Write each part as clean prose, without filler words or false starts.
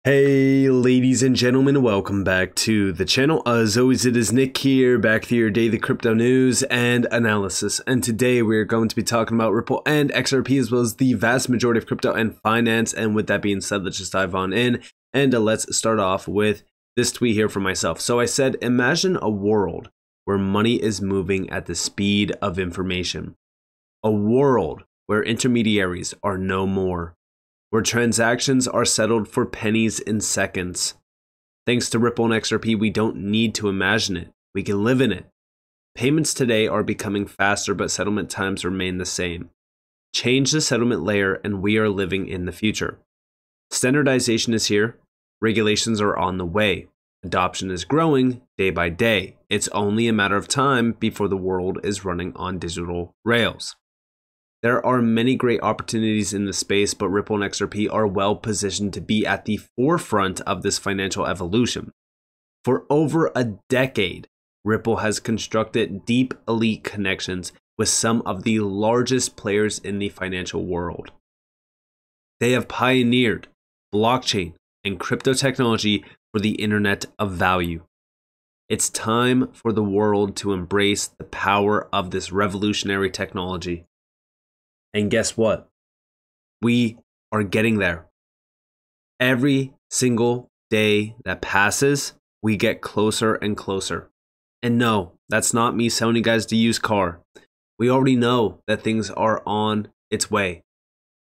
Hey ladies and gentlemen, welcome back to the channel. As always, it is Nick here, back to your daily crypto news and analysis. And today we're going to be talking about Ripple and XRP, as well as the vast majority of crypto and finance. And with that being said, let's just dive on in. And let's start off with this tweet here from myself. So I said, imagine a world where money is moving at the speed of information. A world where intermediaries are no more, where transactions are settled for pennies in seconds. Thanks to Ripple and XRP, we don't need to imagine it. We can live in it. Payments today are becoming faster, but settlement times remain the same. Change the settlement layer and we are living in the future. Standardization is here. Regulations are on the way. Adoption is growing day by day. It's only a matter of time before the world is running on digital rails. There are many great opportunities in the space, but Ripple and XRP are well positioned to be at the forefront of this financial evolution. For over a decade, Ripple has constructed deep elite connections with some of the largest players in the financial world. They have pioneered blockchain and crypto technology for the Internet of Value. It's time for the world to embrace the power of this revolutionary technology. And guess what? We are getting there. Every single day that passes, we get closer and closer. And no, that's not me selling you guys the used car. We already know that things are on its way.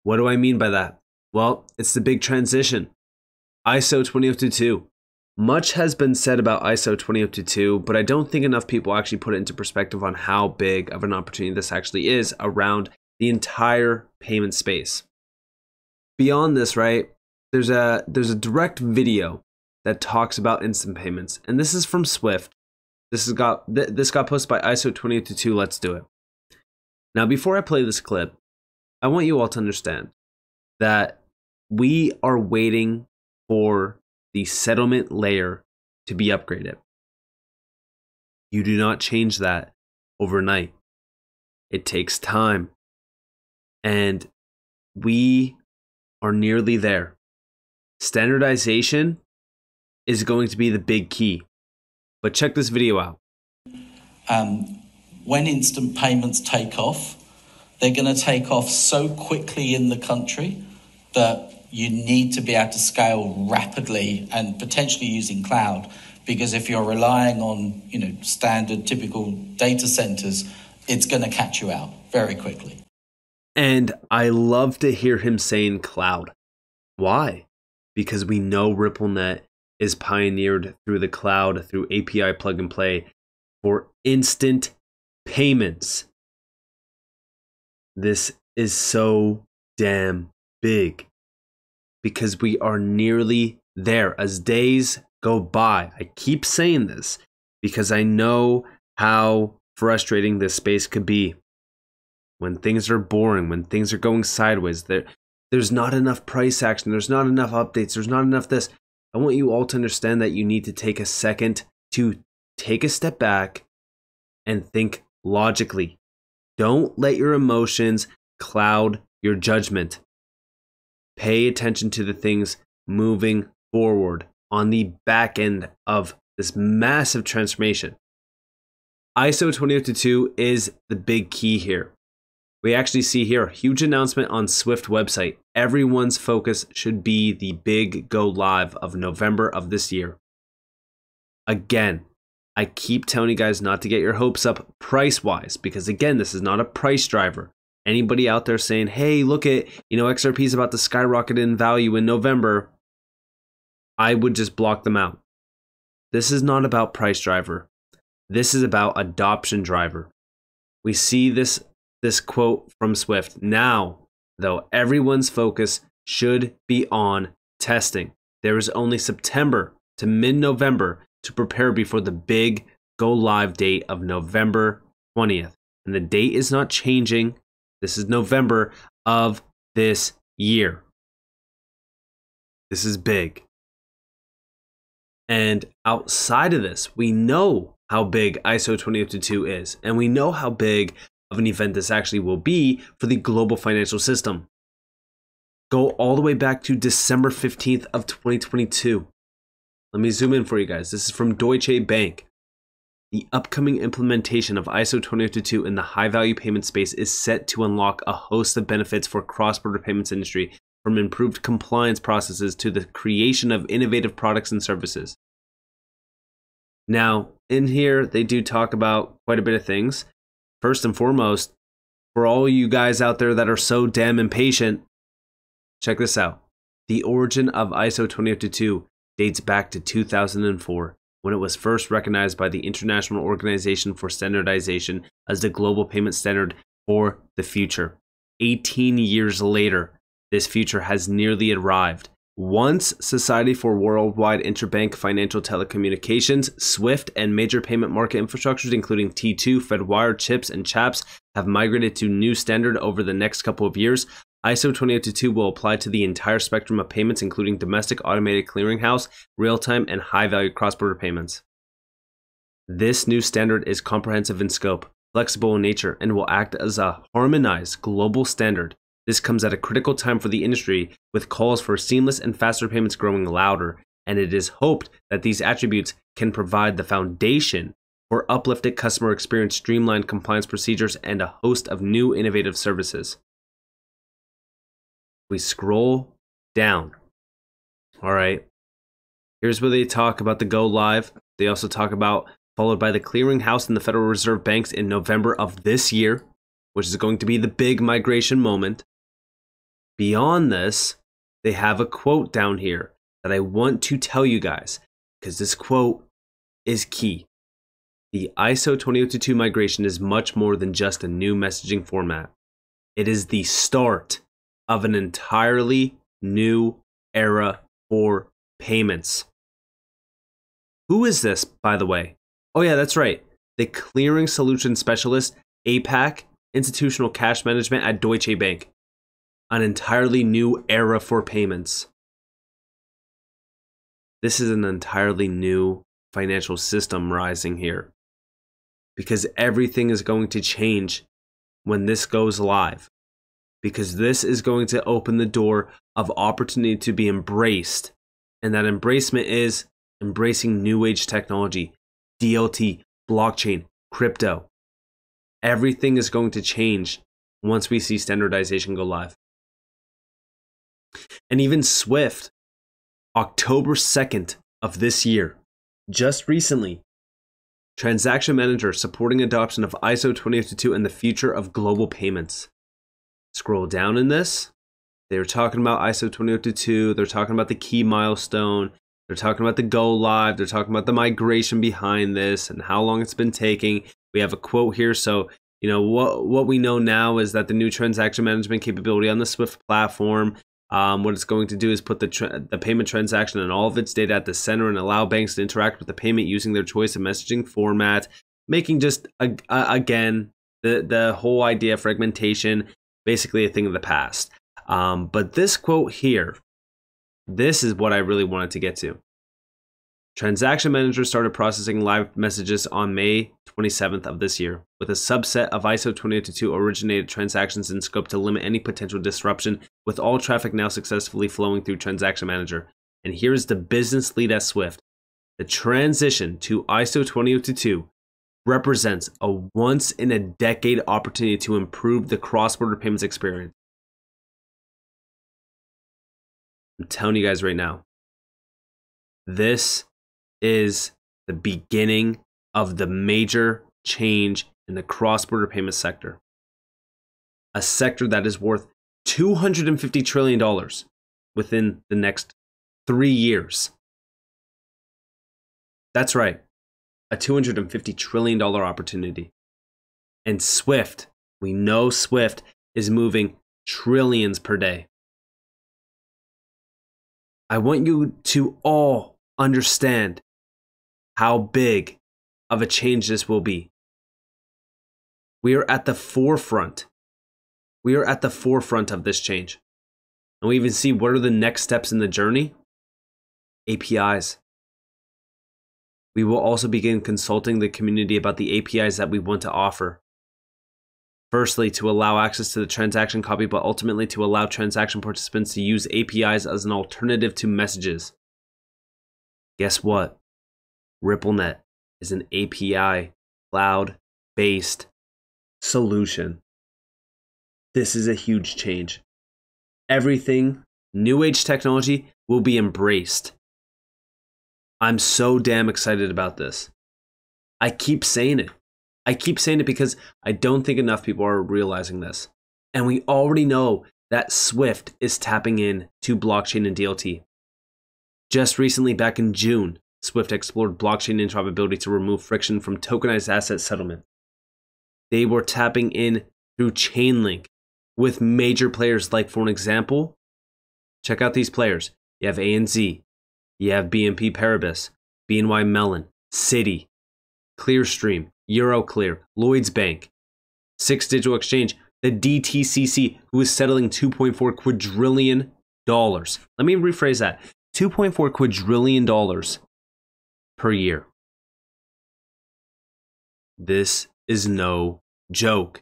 What do I mean by that? Well, it's the big transition. ISO 20022. Much has been said about ISO 20022, but I don't think enough people actually put it into perspective on how big of an opportunity this actually is around the entire payment space. Beyond this, right, there's a direct video that talks about instant payments, and this is from Swift. This got posted by ISO 20022. Let's do it. Now, before I play this clip, I want you all to understand that we are waiting for the settlement layer to be upgraded. You do not change that overnight. It takes time. And we are nearly there. Standardization is going to be the big key. But check this video out. When instant payments take off, they're going to take off so quickly in the country that you need to be able to scale rapidly and potentially using cloud. Because if you're relying on, standard, typical data centers, it's going to catch you out very quickly. And I love to hear him saying cloud. Why? Because we know RippleNet is pioneered through the cloud, through API plug and play for instant payments. This is so damn big because we are nearly there as days go by. I keep saying this because I know how frustrating this space could be. When things are boring, when things are going sideways, there's not enough price action, there's not enough updates, there's not enough this. I want you all to understand that you need to take a second to take a step back and think logically. Don't let your emotions cloud your judgment. Pay attention to the things moving forward on the back end of this massive transformation. ISO 20022 is the big key here. We actually see here a huge announcement on Swift website. Everyone's focus should be the big go live of November of this year. Again, I keep telling you guys not to get your hopes up price-wise, because again, this is not a price driver. Anybody out there saying, hey, look at, XRP is about to skyrocket in value in November, I would just block them out. This is not about price driver. This is about adoption driver. We see this quote from Swift. Now, though, everyone's focus should be on testing. There is only September to mid-November to prepare before the big go-live date of November 20th. And the date is not changing. This is November of this year. This is big. And outside of this, we know how big ISO 20022 is. And we know how big of an event this actually will be for the global financial system. go all the way back to December 15th of 2022. Let me zoom in for you guys. This is from Deutsche Bank. The upcoming implementation of ISO 20022 in the high-value payment space is set to unlock a host of benefits for cross-border payments industry, from improved compliance processes to the creation of innovative products and services. Now, in here, they do talk about quite a bit of things. First and foremost, for all you guys out there that are so damn impatient, check this out. The origin of ISO 20022 dates back to 2004. When it was first recognized by the International Organization for Standardization as the global payment standard for the future. 18 years later, this future has nearly arrived. Once Society for Worldwide Interbank Financial Telecommunications, SWIFT, and major payment market infrastructures, including T2, Fedwire, CHIPS, and CHAPS, have migrated to new standard over the next couple of years, ISO 20022 will apply to the entire spectrum of payments, including domestic automated clearinghouse, real-time, and high-value cross-border payments. This new standard is comprehensive in scope, flexible in nature, and will act as a harmonized global standard. This comes at a critical time for the industry, with calls for seamless and faster payments growing louder, and it is hoped that these attributes can provide the foundation for uplifted customer experience, streamlined compliance procedures, and a host of new innovative services. We scroll down. All right. Here's where they talk about the go live. They also talk about followed by the clearinghouse and the Federal Reserve banks in November of this year, which is going to be the big migration moment. Beyond this, they have a quote down here that I want to tell you guys, because this quote is key. The ISO 20022 migration is much more than just a new messaging format. It is the start of an entirely new era for payments. Who is this, by the way? Oh yeah, that's right. The Clearing Solution Specialist, APAC, Institutional Cash Management at Deutsche Bank. An entirely new era for payments. This is an entirely new financial system rising here, because everything is going to change when this goes live. Because this is going to open the door of opportunity to be embraced. And that embracement is embracing new age technology, DLT, blockchain, crypto. Everything is going to change once we see standardization go live. And even SWIFT, October 2nd of this year, just recently, Transaction Manager supporting adoption of ISO 20022 and the future of global payments. Scroll down in this. They're talking about ISO 20022. They're talking about the key milestone. They're talking about the go live. They're talking about the migration behind this and how long it's been taking. We have a quote here. So, you know, what we know now is that the new transaction management capability on the SWIFT platform, what it's going to do is put the payment transaction and all of its data at the center and allow banks to interact with the payment using their choice of messaging format, making just, again, the whole idea of fragmentation basically a thing of the past. But this quote here, this is what I really wanted to get to. Transaction Manager started processing live messages on May 27th of this year, with a subset of ISO 20022 originated transactions in scope to limit any potential disruption, with all traffic now successfully flowing through Transaction Manager. And here's the business lead at SWIFT. The transition to ISO 20022 represents a once-in-a-decade opportunity to improve the cross-border payments experience. I'm telling you guys right now, this is the beginning of the major change in the cross-border payment sector. A sector that is worth $250 trillion within the next 3 years. That's right. A $250 trillion opportunity. And SWIFT, we know SWIFT is moving trillions per day. I want you to all understand how big of a change this will be. We are at the forefront. We are at the forefront of this change. And we even see what are the next steps in the journey? APIs. We will also begin consulting the community about the APIs that we want to offer. Firstly, to allow access to the transaction copy, but ultimately to allow transaction participants to use APIs as an alternative to messages. Guess what? RippleNet is an API cloud-based solution. This is a huge change. Everything, new age technology, will be embraced. I'm so damn excited about this. I keep saying it. I keep saying it because I don't think enough people are realizing this. And we already know that Swift is tapping in to blockchain and DLT. Just recently, back in June, Swift explored blockchain interoperability to remove friction from tokenized asset settlement. They were tapping in through Chainlink with major players like, for an example, check out these players. You have ANZ, you have BNP Paribas, BNY Mellon, Citi, Clearstream, Euroclear, Lloyds Bank, Six Digital Exchange, the DTCC, who is settling $2.4 quadrillion. Let me rephrase that. $2.4 quadrillion per year. This is no joke.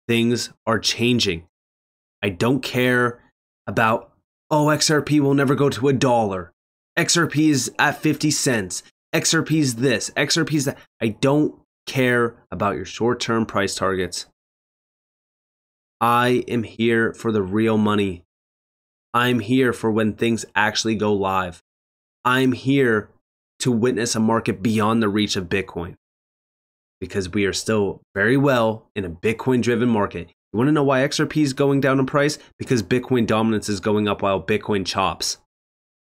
Things are changing. I don't care about, oh, XRP will never go to $1. XRP is at 50 cents. XRP is this. XRP is that. I don't care about your short-term price targets. I am here for the real money. I'm here for when things actually go live. I'm here to witness a market beyond the reach of Bitcoin. Because we are still very well in a Bitcoin-driven market. You want to know why XRP is going down in price? Because Bitcoin dominance is going up while Bitcoin chops.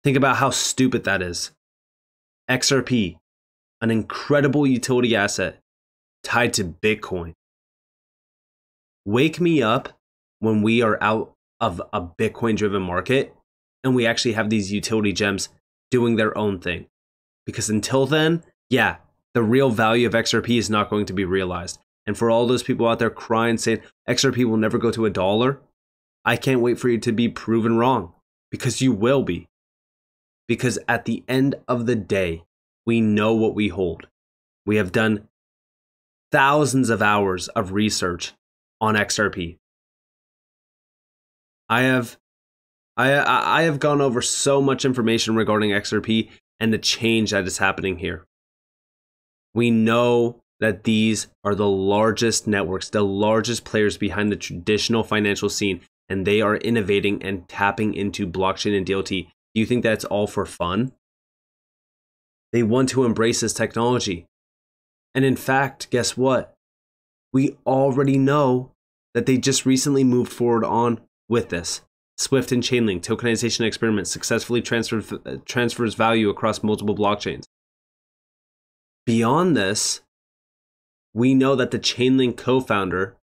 Think about how stupid that is. XRP, an incredible utility asset tied to Bitcoin. Wake me up when we are out of a Bitcoin-driven market and we actually have these utility gems doing their own thing. Because until then, yeah, the real value of XRP is not going to be realized. And for all those people out there crying, saying XRP will never go to $1, I can't wait for you to be proven wrong. Because you will be. Because at the end of the day, we know what we hold. We have done thousands of hours of research on XRP. I have gone over so much information regarding XRP and the change that is happening here. We know that these are the largest networks, the largest players behind the traditional financial scene, and they are innovating and tapping into blockchain and DLT. Do you think that's all for fun? They want to embrace this technology. And in fact, guess what? We already know that they just recently moved forward on with this. Swift and Chainlink tokenization experiment successfully transfers value across multiple blockchains. Beyond this, we know that the Chainlink co-founder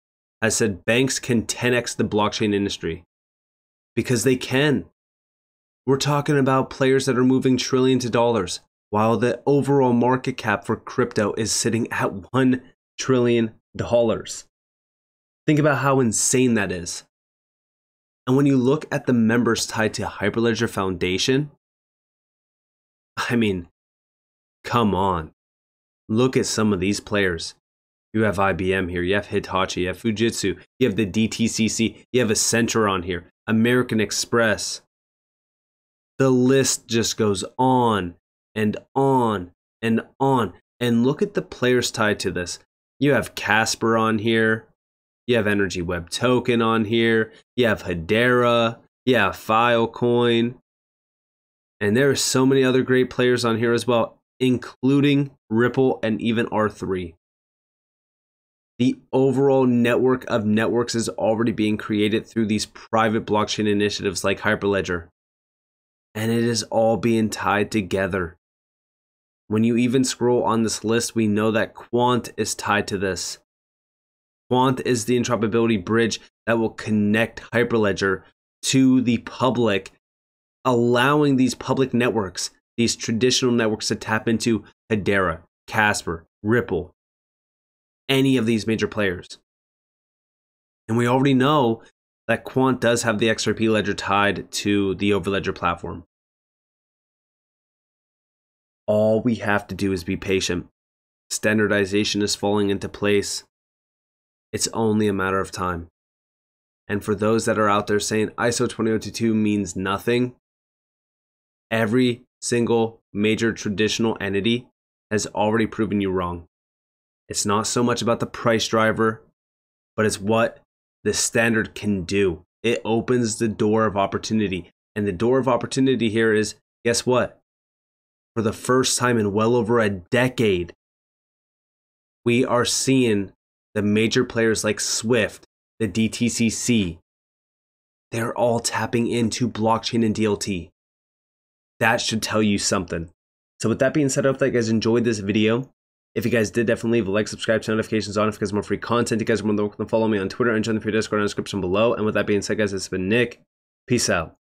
has said banks can 10x the blockchain industry. Because they can. We're talking about players that are moving trillions of dollars, while the overall market cap for crypto is sitting at $1 trillion. Think about how insane that is. And when you look at the members tied to Hyperledger Foundation, I mean, come on. Look at some of these players. You have IBM here, you have Hitachi, you have Fujitsu, you have the DTCC, you have Accenture on here, American Express. The list just goes on and on and on. And look at the players tied to this. You have Casper on here. You have Energy Web Token on here. You have Hedera. You have Filecoin. And there are so many other great players on here as well, including Ripple and even R3. The overall network of networks is already being created through these private blockchain initiatives like Hyperledger. And it is all being tied together. When you even scroll on this list, we know that Quant is tied to this. Quant is the interoperability bridge that will connect Hyperledger to the public, allowing these public networks, these traditional networks, to tap into Hedera, Casper, Ripple, any of these major players. And we already know that Quant does have the XRP ledger tied to the Overledger platform. All we have to do is be patient. Standardization is falling into place. It's only a matter of time. And for those that are out there saying ISO 20022 means nothing, every single major traditional entity has already proven you wrong. It's not so much about the price driver, but it's what the standard can do. It opens the door of opportunity. And the door of opportunity here is, guess what? For the first time in well over a decade, we are seeing the major players like Swift, the DTCC, they're all tapping into blockchain and DLT. That should tell you something. So with that being said, I hope that you guys enjoyed this video. If you guys did, definitely leave a like, subscribe, turn notifications on if you guys want more free content. You guys are more than welcome to follow me on Twitter and join the free Discord in the description below. And with that being said, guys, it's been Nick. Peace out.